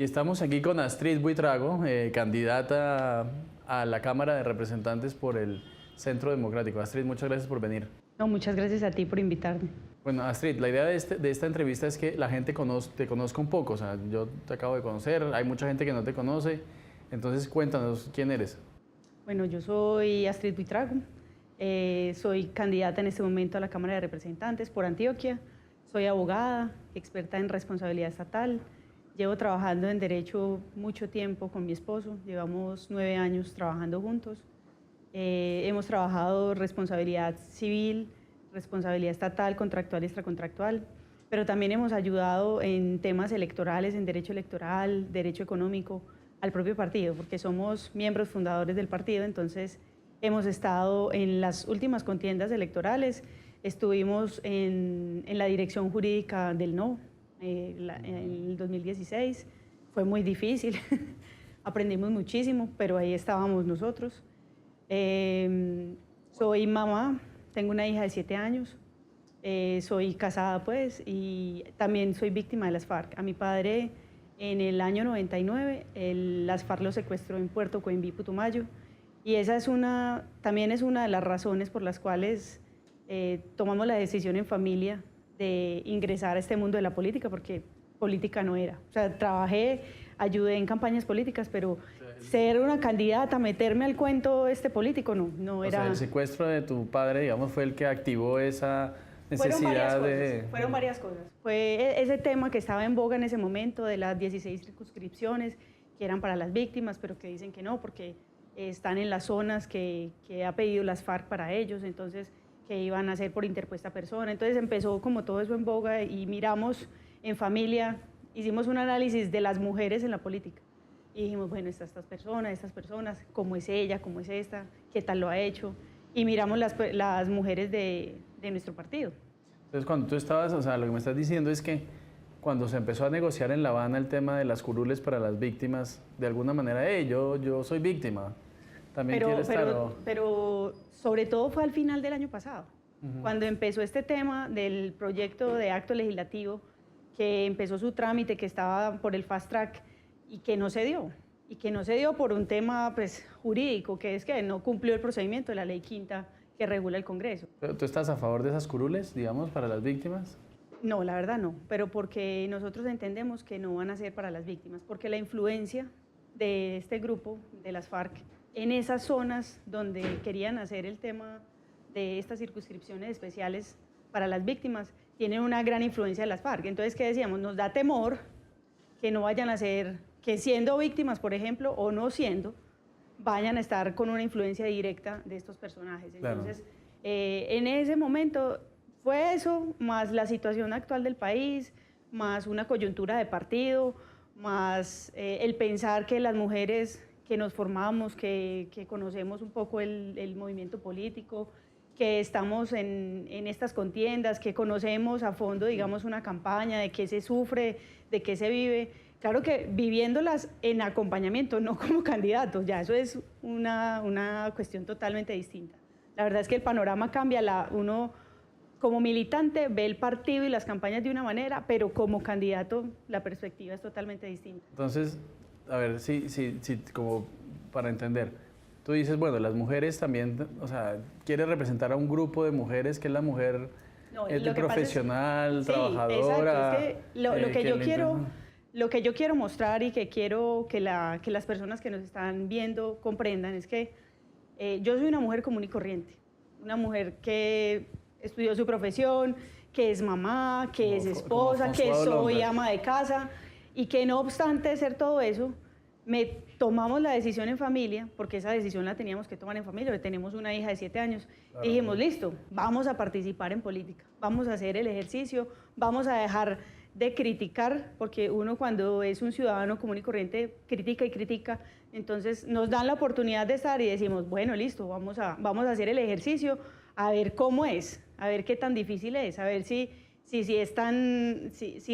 estamos aquí con Astrid Buitrago, candidata a la Cámara de Representantes por el Centro Democrático. Astrid, muchas gracias por venir. No, muchas gracias a ti por invitarme. Bueno, Astrid, la idea de esta entrevista es que la gente te conozca un poco. O sea, yo te acabo de conocer, hay mucha gente que no te conoce. Entonces, cuéntanos, ¿quién eres? Bueno, yo soy Astrid Buitrago. Soy candidata en este momento a la Cámara de Representantes por Antioquia. Soy abogada, experta en responsabilidad estatal. Llevo trabajando en derecho mucho tiempo con mi esposo. Llevamos 9 años trabajando juntos. Hemos trabajado responsabilidad civil, responsabilidad estatal, contractual y extracontractual, pero también hemos ayudado en temas electorales, en derecho electoral, derecho económico, al propio partido, porque somos miembros fundadores del partido. Entonces hemos estado en las últimas contiendas electorales, estuvimos en la dirección jurídica del No, en el 2016, fue muy difícil, aprendimos muchísimo, pero ahí estábamos nosotros. Soy mamá, tengo una hija de 7 años, soy casada pues, y también soy víctima de las FARC. A mi padre en el año 99, las FARC lo secuestró en Puerto Coimbí, Putumayo, y esa también es una de las razones por las cuales tomamos la decisión en familia de ingresar a este mundo de la política, porque política no era. O sea, ayudé en campañas políticas, pero ser una candidata, meterme al cuento político, no era. O sea, el secuestro de tu padre, digamos, fue el que activó esa necesidad Fueron varias cosas. Fue ese tema que estaba en boga en ese momento de las 16 circunscripciones que eran para las víctimas, pero que dicen que no, porque están en las zonas que ha pedido las FARC para ellos, entonces que iban a hacer por interpuesta persona. Entonces empezó como todo eso en boga y miramos en familia, hicimos un análisis de las mujeres en la política y dijimos, bueno, estas personas, cómo es ella, cómo es esta, qué tal lo ha hecho, y miramos las mujeres de nuestro partido. Entonces, cuando tú estabas, o sea, lo que me estás diciendo es que cuando se empezó a negociar en La Habana el tema de las curules para las víctimas, de alguna manera, yo soy víctima, también quiero estar... Pero sobre todo fue al final del año pasado, cuando empezó este tema del proyecto de acto legislativo, que empezó su trámite, que estaba por el fast track y que no se dio. Y que no se dio por un tema pues, jurídico, que es que no cumplió el procedimiento de la ley quinta que regula el Congreso. ¿Tú estás a favor de esas curules, digamos, para las víctimas? No, la verdad no, pero porque nosotros entendemos que no van a ser para las víctimas, porque la influencia de este grupo, de las FARC, en esas zonas donde querían hacer el tema de estas circunscripciones especiales para las víctimas, tienen una gran influencia de las FARC. Entonces, ¿qué decíamos? Nos da temor que no vayan a ser, que siendo víctimas, por ejemplo, o no siendo, vayan a estar con una influencia directa de estos personajes. Entonces, claro. En ese momento fue eso, más la situación actual del país, más una coyuntura de partido, más el pensar que las mujeres que nos formamos, que conocemos un poco el movimiento político, que estamos en estas contiendas, que conocemos a fondo, digamos, una campaña, de qué se sufre, de qué se vive. Claro que viviéndolas en acompañamiento, no como candidatos, ya eso es una cuestión totalmente distinta. La verdad es que el panorama cambia, uno como militante ve el partido y las campañas de una manera, pero como candidato la perspectiva es totalmente distinta. Entonces, a ver, sí, como para entender, tú dices, bueno, las mujeres también, o sea, quieres representar a un grupo de mujeres que es la mujer profesional, trabajadora. Sí, exacto, es que lo que yo quiero mostrar y que quiero que las personas que nos están viendo comprendan es que yo soy una mujer común y corriente, una mujer que estudió su profesión, que es mamá, que es esposa, que soy ama de casa, y que no obstante ser todo eso, tomamos la decisión en familia, porque esa decisión la teníamos que tomar en familia, porque tenemos una hija de 7 años, claro. Y dijimos, listo, vamos a participar en política, vamos a hacer el ejercicio, vamos a dejar de criticar, porque uno cuando es un ciudadano común y corriente critica y critica, entonces nos dan la oportunidad de estar y decimos, bueno, listo, vamos a hacer el ejercicio, a ver cómo es, a ver qué tan difícil es, a ver si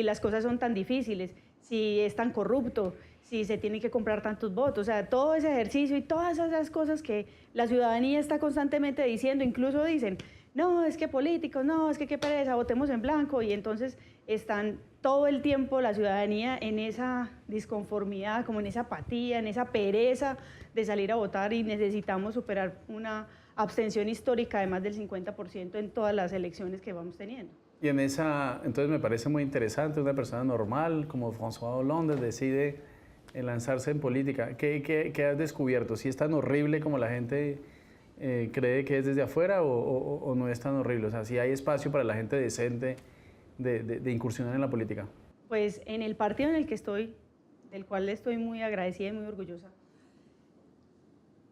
las cosas son tan difíciles, si es tan corrupto, si se tienen que comprar tantos votos, o sea, todo ese ejercicio y todas esas cosas que la ciudadanía está constantemente diciendo, incluso dicen, no, es que políticos, no, es que qué pereza, votemos en blanco, y entonces están todo el tiempo la ciudadanía en esa disconformidad, como en esa apatía, en esa pereza de salir a votar, y necesitamos superar una abstención histórica de más del 50% en todas las elecciones que vamos teniendo. Y en esa, entonces me parece muy interesante, una persona normal como François Hollande decide lanzarse en política. ¿Qué has descubierto? ¿Si es tan horrible como la gente cree que es desde afuera o no es tan horrible? O sea, ¿si hay espacio para la gente decente de incursionar en la política? Pues en el partido en el que estoy, del cual estoy muy agradecida y muy orgullosa,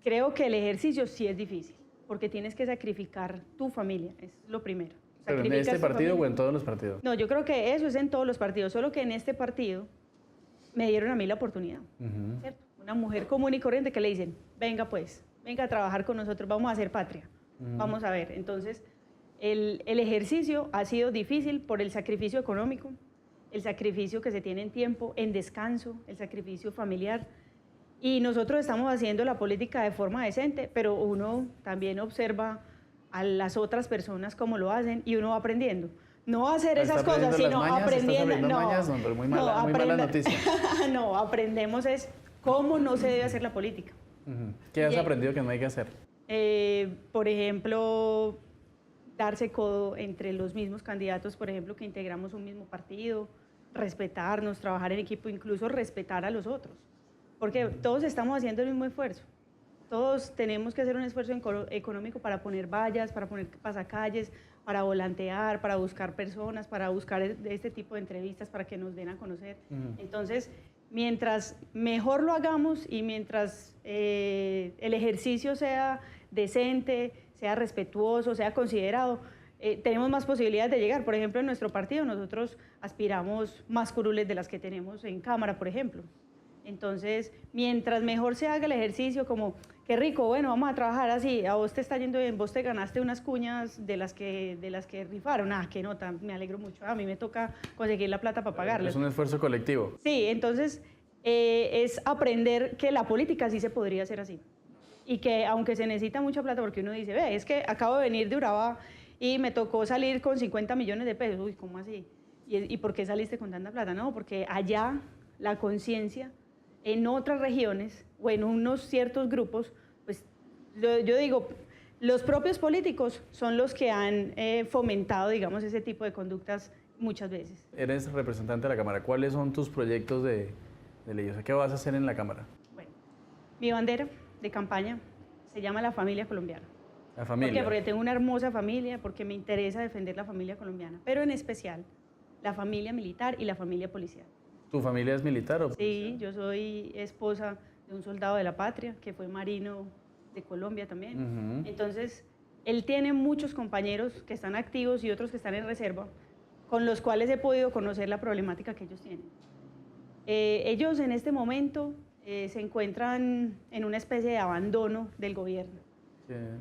creo que el ejercicio sí es difícil, porque tienes que sacrificar tu familia, es lo primero. ¿Pero en este partido o en todos los partidos? No, yo creo que eso es en todos los partidos, solo que en este partido me dieron a mí la oportunidad, ¿cierto? Una mujer común y corriente que le dicen, venga pues, venga a trabajar con nosotros, vamos a hacer patria, vamos a ver. Entonces, el ejercicio ha sido difícil por el sacrificio económico, el sacrificio que se tiene en tiempo, en descanso, el sacrificio familiar. Y nosotros estamos haciendo la política de forma decente, pero uno también observa a las otras personas cómo lo hacen y uno va aprendiendo. No hacer esas cosas, sino aprendiendo. Pero muy mala noticia. No, aprendemos es cómo no se debe hacer la política. ¿Qué has aprendido que no hay que hacer? Por ejemplo, darse codo entre los mismos candidatos, por ejemplo, que integramos un mismo partido, respetarnos, trabajar en equipo, incluso respetar a los otros. Porque todos estamos haciendo el mismo esfuerzo. Todos tenemos que hacer un esfuerzo económico para poner vallas, para poner pasacalles, para volantear, para buscar personas, para buscar este tipo de entrevistas para que nos den a conocer. Entonces, mientras mejor lo hagamos y mientras el ejercicio sea decente, sea respetuoso, sea considerado, tenemos más posibilidades de llegar. Por ejemplo, en nuestro partido nosotros aspiramos más curules de las que tenemos en Cámara, por ejemplo. Entonces, mientras mejor se haga el ejercicio, como, qué rico, bueno, vamos a trabajar así, a vos te está yendo bien, vos te ganaste unas cuñas de las que rifaron, qué nota, me alegro mucho, a mí me toca conseguir la plata para pagarlas. Es un esfuerzo colectivo. Sí, entonces es aprender que la política sí se podría hacer así, y que aunque se necesita mucha plata, porque uno dice, ve, es que acabo de venir de Urabá y me tocó salir con 50 millones de pesos, uy, ¿cómo así? ¿Y por qué saliste con tanta plata? No, porque allá la conciencia en otras regiones o en unos ciertos grupos, pues yo digo, los propios políticos son los que han fomentado, digamos, ese tipo de conductas muchas veces. Eres representante de la Cámara. ¿Cuáles son tus proyectos de ley? O sea, ¿qué vas a hacer en la Cámara? Bueno, mi bandera de campaña se llama la familia colombiana. La familia. ¿Por qué? Porque tengo una hermosa familia, porque me interesa defender la familia colombiana, pero en especial la familia militar y la familia policial. ¿Tu familia es militar o policial? Sí, yo soy esposa de un soldado de la patria que fue marino de Colombia también. Entonces, él tiene muchos compañeros que están activos y otros que están en reserva, con los cuales he podido conocer la problemática que ellos tienen. Ellos en este momento se encuentran en una especie de abandono del gobierno,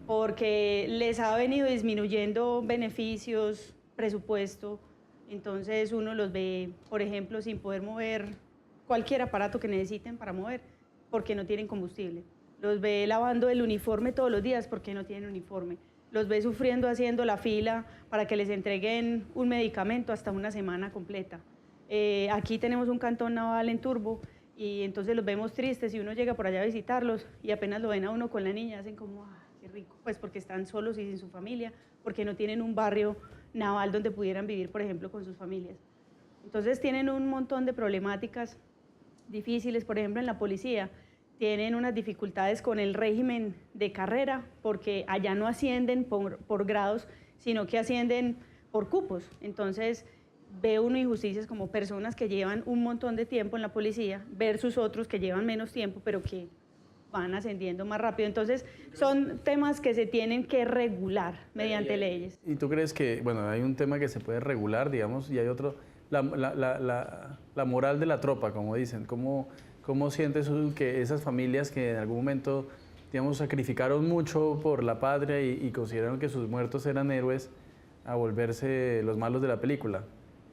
porque les ha venido disminuyendo beneficios, presupuesto. Entonces uno los ve, por ejemplo, sin poder mover cualquier aparato que necesiten para mover, porque no tienen combustible. Los ve lavando el uniforme todos los días porque no tienen uniforme. Los ve sufriendo haciendo la fila para que les entreguen un medicamento hasta una semana completa. Aquí tenemos un cantón naval en Turbo y entonces los vemos tristes y uno llega por allá a visitarlos y apenas lo ven a uno con la niña, hacen como, qué rico, pues porque están solos y sin su familia, porque no tienen un barrio naval donde pudieran vivir, por ejemplo, con sus familias. Entonces tienen un montón de problemáticas difíciles, por ejemplo, en la policía, tienen unas dificultades con el régimen de carrera, porque allá no ascienden por grados, sino que ascienden por cupos. Entonces ve uno injusticias como personas que llevan un montón de tiempo en la policía versus otros que llevan menos tiempo, pero que van ascendiendo más rápido. Entonces, son temas que se tienen que regular mediante leyes. ¿Y tú crees que, bueno, hay un tema que se puede regular, digamos, y hay otro, la moral de la tropa, como dicen? ¿Cómo sientes que esas familias que en algún momento, digamos, sacrificaron mucho por la patria y consideraron que sus muertos eran héroes, a volverse los malos de la película,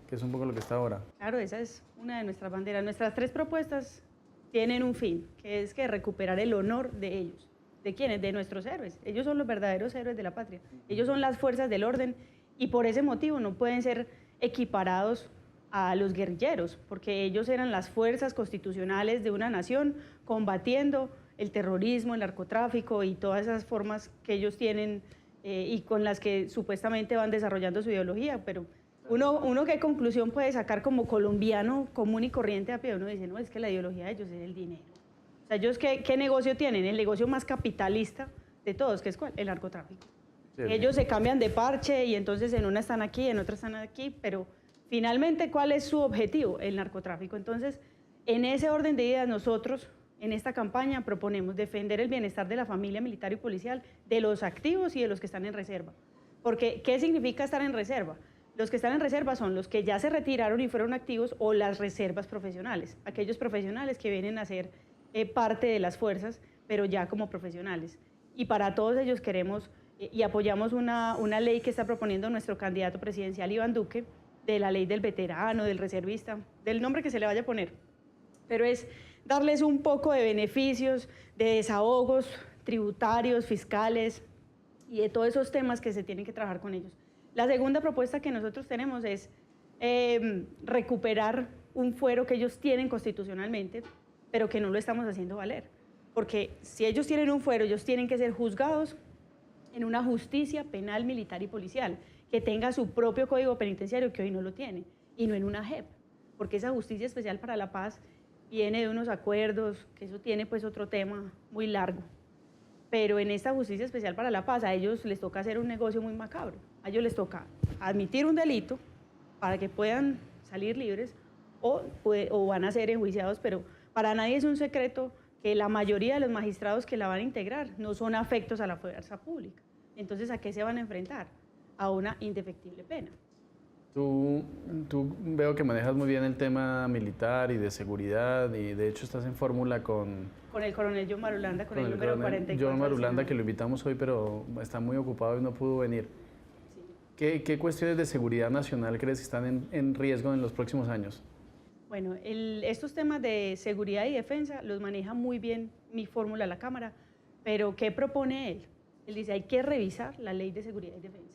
que es un poco lo que está ahora? Claro, esa es una de nuestras banderas. Nuestras 3 propuestas tienen un fin, que es que recuperar el honor de ellos, ¿De quiénes? De nuestros héroes. Ellos son los verdaderos héroes de la patria. Ellos son las fuerzas del orden y por ese motivo no pueden ser equiparados a los guerrilleros, porque ellos eran las fuerzas constitucionales de una nación combatiendo el terrorismo, el narcotráfico y todas esas formas que ellos tienen y con las que supuestamente van desarrollando su ideología, pero uno qué conclusión puede sacar como colombiano común y corriente a pie. Uno dice, no, es que la ideología de ellos es el dinero. O sea, ellos ¿qué negocio tienen? El negocio más capitalista de todos, ¿qué es cuál? El narcotráfico. Sí, ellos se cambian de parche y entonces en una están aquí, en otra están aquí, pero finalmente, ¿cuál es su objetivo? El narcotráfico. Entonces, en ese orden de ideas, nosotros en esta campaña proponemos defender el bienestar de la familia militar y policial, de los activos y de los que están en reserva. Porque, ¿qué significa estar en reserva? Los que están en reserva son los que ya se retiraron y fueron activos o las reservas profesionales, aquellos profesionales que vienen a ser parte de las fuerzas, pero ya como profesionales. Y para todos ellos queremos y apoyamos una ley que está proponiendo nuestro candidato presidencial Iván Duque, de la ley del veterano, del reservista, del nombre que se le vaya a poner. Pero es darles un poco de beneficios, de desahogos tributarios, fiscales y de todos esos temas que se tienen que trabajar con ellos. La segunda propuesta que nosotros tenemos es recuperar un fuero que ellos tienen constitucionalmente, pero que no lo estamos haciendo valer. Porque si ellos tienen un fuero, ellos tienen que ser juzgados en una justicia penal, militar y policial, que tenga su propio código penitenciario, que hoy no lo tiene, y no en una JEP, porque esa Justicia Especial para la Paz viene de unos acuerdos, que eso tiene pues otro tema muy largo. Pero en esta Justicia Especial para la Paz a ellos les toca hacer un negocio muy macabro. A ellos les toca admitir un delito para que puedan salir libres o van a ser enjuiciados, pero para nadie es un secreto que la mayoría de los magistrados que la van a integrar no son afectos a la fuerza pública. Entonces, ¿a qué se van a enfrentar? A una indefectible pena. Tú veo que manejas muy bien el tema militar y de seguridad y de hecho estás en fórmula con el coronel John Marulanda, con el número 44. John Marulanda, que lo invitamos hoy, pero está muy ocupado y no pudo venir. Sí. ¿Qué cuestiones de seguridad nacional crees que están en riesgo en los próximos años? Bueno, estos temas de seguridad y defensa los maneja muy bien mi fórmula a la Cámara, pero ¿qué propone él? Él dice, hay que revisar la ley de seguridad y defensa,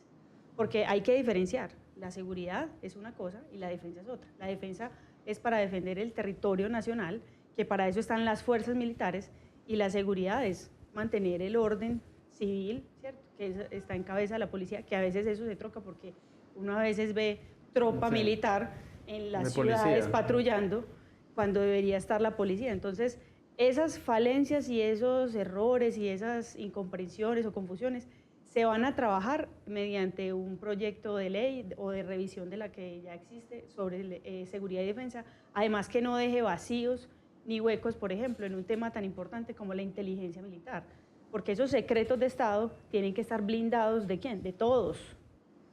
porque hay que diferenciar. La seguridad es una cosa y la defensa es otra. La defensa es para defender el territorio nacional, que para eso están las fuerzas militares, y la seguridad es mantener el orden civil, ¿cierto? Que está en cabeza de la policía, que a veces eso se troca porque uno a veces ve tropa militar en las ciudades patrullando cuando debería estar la policía. Entonces, esas falencias y esos errores y esas incomprensiones o confusiones se van a trabajar mediante un proyecto de ley o de revisión de la que ya existe sobre seguridad y defensa, además que no deje vacíos ni huecos, por ejemplo, en un tema tan importante como la inteligencia militar, porque esos secretos de Estado tienen que estar blindados ¿de quién? De todos,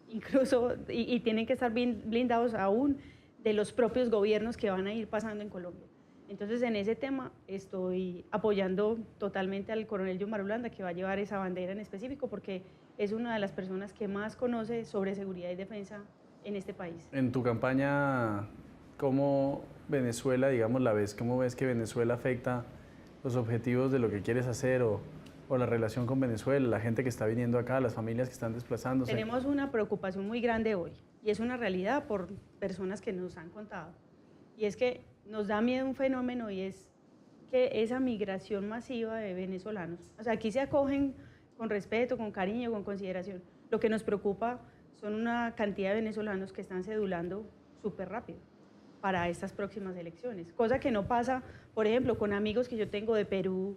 incluso, y tienen que estar blindados aún de los propios gobiernos que van a ir pasando en Colombia. Entonces, en ese tema estoy apoyando totalmente al coronel John Marulanda, que va a llevar esa bandera en específico, porque es una de las personas que más conoce sobre seguridad y defensa en este país. En tu campaña, ¿cómo Venezuela, digamos, la ves? ¿Cómo ves que Venezuela afecta los objetivos de lo que quieres hacer o la relación con Venezuela, la gente que está viniendo acá, las familias que están desplazándose? Tenemos una preocupación muy grande hoy, y es una realidad por personas que nos han contado, y es que nos da miedo un fenómeno, y es que esa migración masiva de venezolanos, o sea, aquí se acogen con respeto, con cariño, con consideración. Lo que nos preocupa son una cantidad de venezolanos que están cedulando súper rápido para estas próximas elecciones, cosa que no pasa, por ejemplo, con amigos que yo tengo de Perú,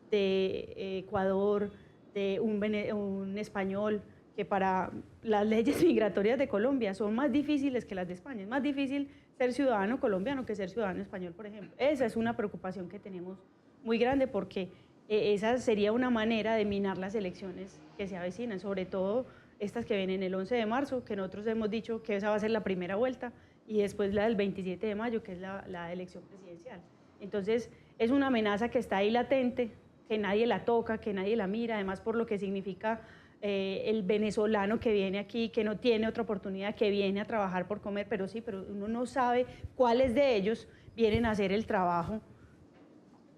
de Ecuador, de un español, que para las leyes migratorias de Colombia son más difíciles que las de España. Es más difícil ser ciudadano colombiano que ser ciudadano español, por ejemplo. Esa es una preocupación que tenemos muy grande, porque esa sería una manera de minar las elecciones que se avecinan, sobre todo estas que vienen el 11 de marzo, que nosotros hemos dicho que esa va a ser la primera vuelta, y después la del 27 de mayo, que es la elección presidencial. Entonces, es una amenaza que está ahí latente, que nadie la toca, que nadie la mira, además por lo que significa el venezolano que viene aquí, que no tiene otra oportunidad, que viene a trabajar por comer, pero uno no sabe cuáles de ellos vienen a hacer el trabajo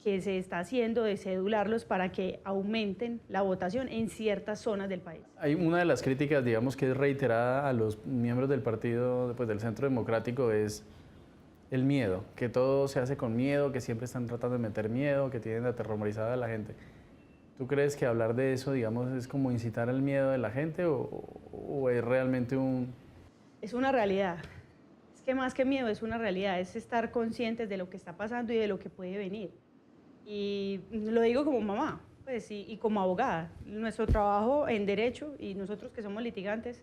que se está haciendo de cedularlos para que aumenten la votación en ciertas zonas del país. Hay una de las críticas, digamos, que es reiterada a los miembros del partido, pues, del Centro Democrático, es el miedo, que todo se hace con miedo, que siempre están tratando de meter miedo, que tienen aterrorizada a la gente. ¿Tú crees que hablar de eso, digamos, es como incitar al miedo de la gente o es realmente un...? Es una realidad. Es que más que miedo es una realidad, es estar conscientes de lo que está pasando y de lo que puede venir. Y lo digo como mamá, pues, y como abogada. Nuestro trabajo en derecho, y nosotros que somos litigantes,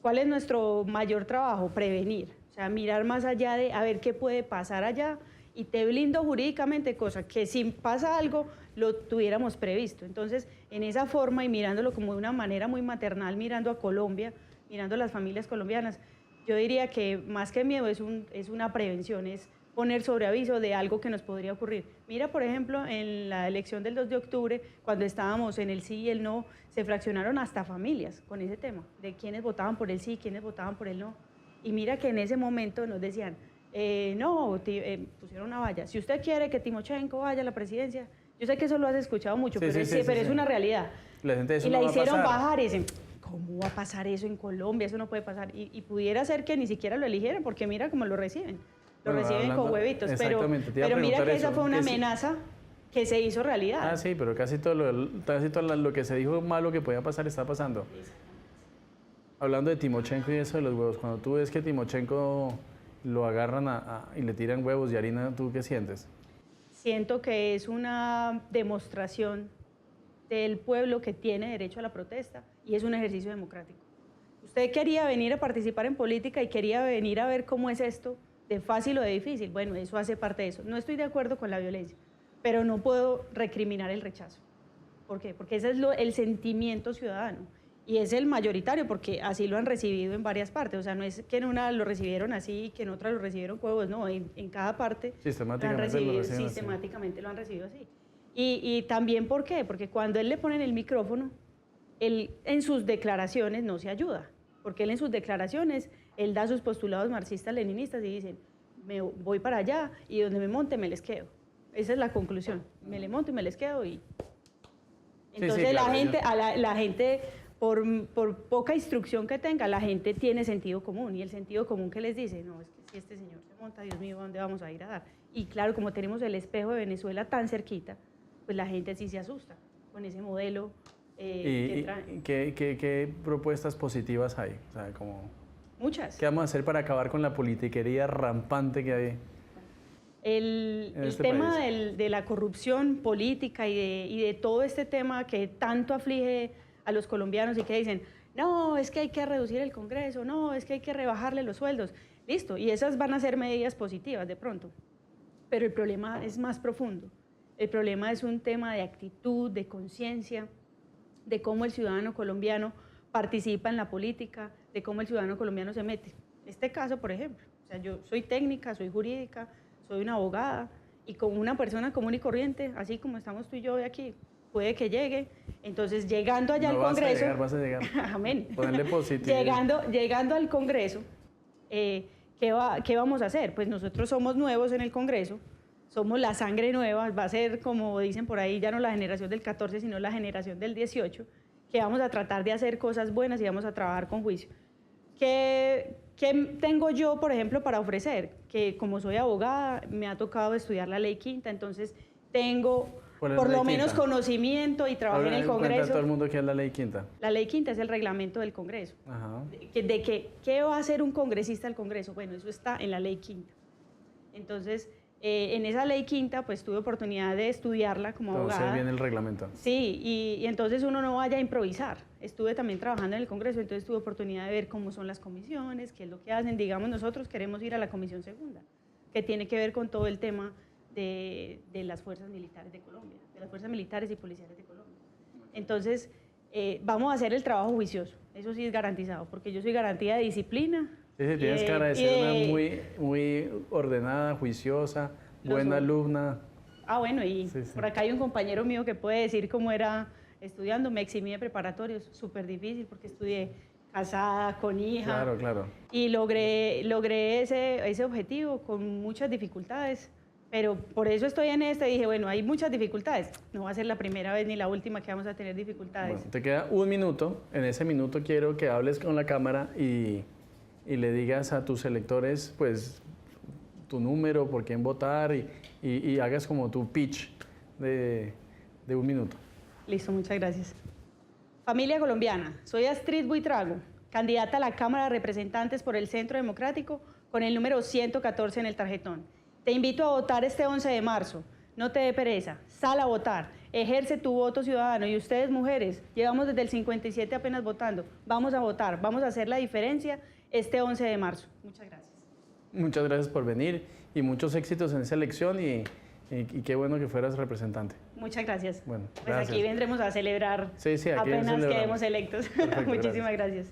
¿cuál es nuestro mayor trabajo? Prevenir. O sea, mirar más allá de a ver qué puede pasar allá y te blindo jurídicamente, cosa que si pasa algo lo tuviéramos previsto. Entonces, en esa forma y mirándolo como de una manera muy maternal, mirando a Colombia, mirando a las familias colombianas, yo diría que más que miedo es una prevención, es poner sobre aviso de algo que nos podría ocurrir. Mira, por ejemplo, en la elección del 2 de octubre, cuando estábamos en el sí y el no, se fraccionaron hasta familias con ese tema, de quiénes votaban por el sí, quiénes votaban por el no. Y mira que en ese momento nos decían, pusieron una valla, si usted quiere que Timochenko vaya a la presidencia, yo sé que eso lo has escuchado mucho, pero es una realidad. La gente eso y no la hicieron pasar. bajar y dicen, ¿cómo va a pasar eso en Colombia? Eso no puede pasar. Y pudiera ser que ni siquiera lo eligieran, porque mira cómo lo reciben. Lo reciben con huevitos. Pero mira que esa fue una amenaza que se hizo realidad. Ah, sí, pero casi todo lo que se dijo malo que podía pasar está pasando. Hablando de Timochenko y eso de los huevos, cuando tú ves que Timochenko lo agarran y le tiran huevos y harina, ¿tú qué sientes? Siento que es una demostración del pueblo que tiene derecho a la protesta y es un ejercicio democrático. Usted quería venir a participar en política y quería venir a ver cómo es esto, de fácil o de difícil. Bueno, eso hace parte de eso. No estoy de acuerdo con la violencia, pero no puedo recriminar el rechazo. ¿Por qué? Porque ese es el sentimiento ciudadano y es el mayoritario porque así lo han recibido en varias partes. O sea, no es que en una lo recibieron así y que en otra lo recibieron huevos, no, en cada parte sistemáticamente lo han recibido así. Y también, ¿por qué? Porque cuando él le ponen el micrófono, él en sus declaraciones no se ayuda, porque él en sus declaraciones, él da sus postulados marxistas-leninistas y dicen, me voy para allá y donde me monte me les quedo. Esa es la conclusión, me le monto y me les quedo. Y entonces la gente, por poca instrucción que tenga, la gente tiene sentido común, y el sentido común que les dice, no, es que si este señor se monta, Dios mío, ¿a dónde vamos a ir a dar? Y claro, como tenemos el espejo de Venezuela tan cerquita, pues la gente sí se asusta con ese modelo que traen. ¿Qué propuestas positivas hay? O sea, muchas. ¿Qué vamos a hacer para acabar con la politiquería rampante que hay? El tema de la corrupción política y de todo este tema que tanto aflige a los colombianos y que dicen, no, es que hay que reducir el Congreso, no, es que hay que rebajarle los sueldos. Listo, y esas van a ser medidas positivas de pronto, pero el problema es más profundo. El problema es un tema de actitud, de conciencia, de cómo el ciudadano colombiano participa en la política, de cómo el ciudadano colombiano se mete. Este caso, por ejemplo, o sea, yo soy técnica, soy jurídica, soy una abogada, y como una persona común y corriente, así como estamos tú y yo hoy aquí, puede que llegue. Entonces, llegando allá al Congreso... Vas a llegar. Amén. Ponerle positivo. Llegando al Congreso, ¿qué vamos a hacer? Pues nosotros somos nuevos en el Congreso, somos la sangre nueva, va a ser, como dicen por ahí, ya no la generación del 14, sino la generación del 18, que vamos a tratar de hacer cosas buenas y vamos a trabajar con juicio. ¿Qué tengo yo, por ejemplo, para ofrecer? Que como soy abogada, me ha tocado estudiar la Ley Quinta, entonces tengo por lo menos conocimiento y trabajé en el Congreso. Cuenta a todo el mundo qué es la Ley Quinta. La Ley Quinta es el reglamento del Congreso. Ajá. ¿Qué va a hacer un congresista al Congreso? Bueno, eso está en la Ley Quinta. Entonces, en esa Ley Quinta, pues tuve oportunidad de estudiarla como abogada. Entonces viene el reglamento. Sí, y entonces uno no vaya a improvisar. Estuve también trabajando en el Congreso, entonces tuve oportunidad de ver cómo son las comisiones, qué es lo que hacen. Digamos, nosotros queremos ir a la Comisión Segunda, que tiene que ver con todo el tema de las fuerzas militares de Colombia, de las fuerzas militares y policiales de Colombia. Entonces, vamos a hacer el trabajo juicioso, eso sí es garantizado, porque yo soy garantía de disciplina. Sí, tienes cara de ser una muy ordenada, juiciosa, buena alumna. Ah, bueno, y por acá hay un compañero mío que puede decir cómo era estudiando, me eximí de preparatorios, súper difícil porque estudié casada, con hija. Claro. Y logré ese objetivo con muchas dificultades, Pero por eso estoy en esta y dije, bueno, hay muchas dificultades. No va a ser la primera vez ni la última que vamos a tener dificultades. Bueno, te queda 1 minuto. En ese minuto quiero que hables con la cámara y le digas a tus electores, pues, tu número, por quién votar y hagas como tu pitch de 1 minuto. Listo, muchas gracias. Familia colombiana, soy Astrid Buitrago, candidata a la Cámara de Representantes por el Centro Democrático con el número 114 en el tarjetón. Te invito a votar este 11 de marzo. No te dé pereza, sal a votar, ejerce tu voto ciudadano y ustedes mujeres, llevamos desde el 57 apenas votando. Vamos a votar, vamos a hacer la diferencia este 11 de marzo. Muchas gracias. Muchas gracias por venir y muchos éxitos en esa elección y qué bueno que fueras representante. Muchas gracias. Bueno, pues aquí vendremos a celebrar aquí apenas quedemos electos. Perfecto, Muchísimas gracias.